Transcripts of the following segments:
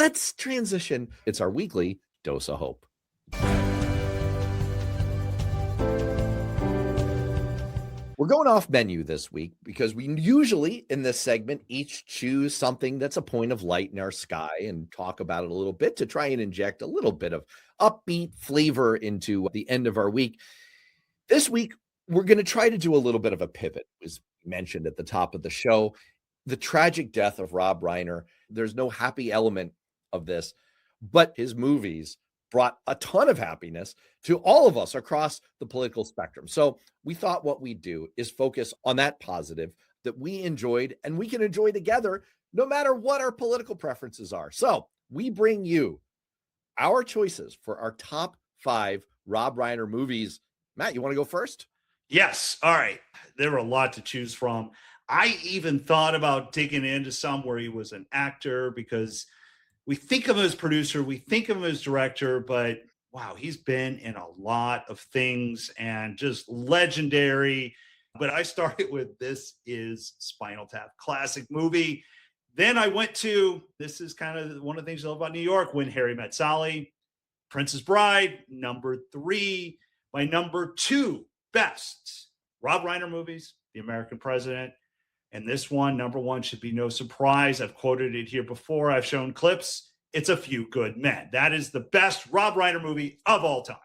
let's transition. It's our weekly dose of hope. We're going off menu this week because we usually in this segment each choose something that's a point of light in our sky and talk about it a little bit to try and inject a little bit of upbeat flavor into the end of our week. This week, we're going to try to do a little bit of a pivot, as mentioned at the top of the show. The tragic death of Rob Reiner. There's no happy element of this, but his movies brought a ton of happiness to all of us across the political spectrum. So we thought what we'd do is focus on that positive that we enjoyed and we can enjoy together no matter what our political preferences are. So we bring you our choices for our top 5 Rob Reiner movies. Matt, you want to go first? Yes. All right. There were a lot to choose from. I even thought about digging into some where he was an actor, because we think of him as producer, we think of him as director, but wow, he's been in a lot of things and just legendary. But I started with This Is Spinal Tap, classic movie. Then I went to, this is kind of one of the things I love about New York, When Harry Met Sally, Princess Bride, number 3. My number 2 best Rob Reiner movies, The American President. And this one, number 1, should be no surprise. I've quoted it here before. I've shown clips. It's A Few Good Men. That is the best Rob Reiner movie of all time.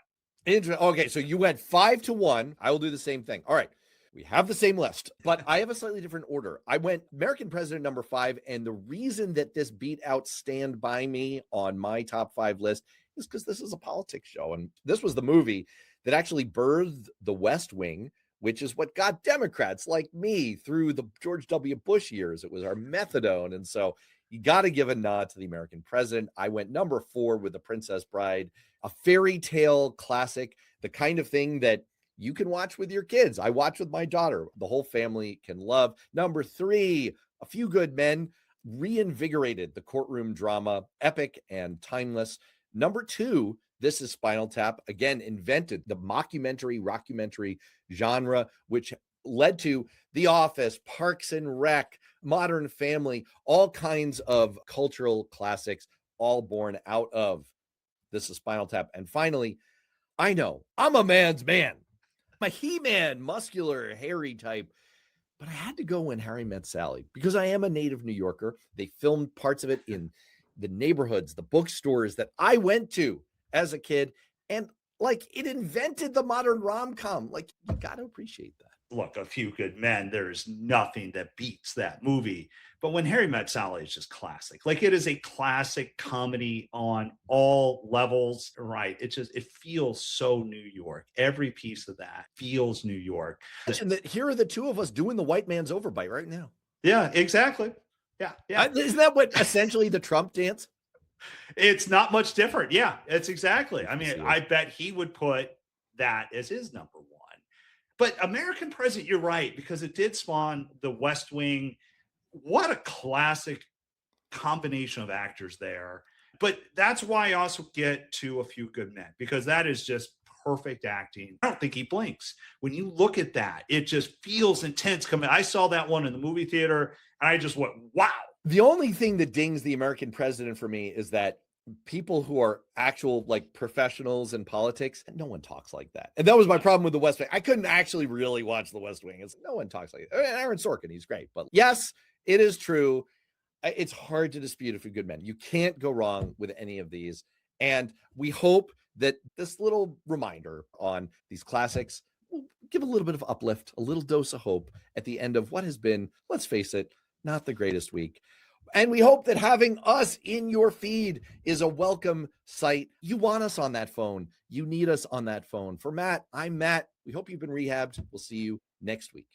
Okay, so you went 5-1. I will do the same thing. All right, we have the same list, but I have a slightly different order. I went American President number 5, and the reason that this beat out Stand By Me on my top 5 list is because this is a politics show, and this was the movie that actually birthed the West Wing, which is what got Democrats like me through the George W. Bush years. It was our methadone. And so you got to give a nod to The American President. I went number 4 with The Princess Bride, a fairy tale classic, the kind of thing that you can watch with your kids. I watch with my daughter. The whole family can love. Number 3, A Few Good Men, reinvigorated the courtroom drama, epic and timeless. Number 2, This Is Spinal Tap, again, invented the rockumentary genre, which led to The Office, Parks and Rec, Modern Family, all kinds of cultural classics, all born out of This Is Spinal Tap. And finally, I know I'm a man's man. I'm a He-Man, muscular, hairy type. But I had to go When Harry Met Sally because I am a native New Yorker. They filmed parts of it in the neighborhoods, the bookstores that I went to as a kid, and like it invented the modern rom-com. Like, you got to appreciate that. Look, A Few Good Men, there's nothing that beats that movie. But When Harry Met Sally is just classic. Like, it is a classic comedy on all levels, right? It feels so New York. Every piece of that feels New York. And here are the two of us doing the white man's overbite right now. Yeah, exactly. Yeah. Isn't that what essentially the Trump dance? It's not much different. Yeah, it's exactly. I mean, I bet he would put that as his number 1. But American President, you're right, because it did spawn the West Wing. What a classic combination of actors there. But that's why I also get to A Few Good Men, because that is just perfect acting. I don't think he blinks. When you look at that, it just feels intense. I saw that one in the movie theater, and I just went, wow. The only thing that dings The American President for me is that people who are actual like professionals in politics, no one talks like that. And that was my problem with the West Wing. I couldn't actually really watch the West Wing. It's no one talks like that. Aaron Sorkin, he's great. But yes, it is true. It's hard to dispute A Few Good Men. You can't go wrong with any of these. And we hope that this little reminder on these classics will give a little bit of uplift, a little dose of hope at the end of what has been, let's face it, not the greatest week. And we hope that having us in your feed is a welcome sight. You want us on that phone. You need us on that phone. For Matt, I'm Matt. We hope you've been rehabbed. We'll see you next week.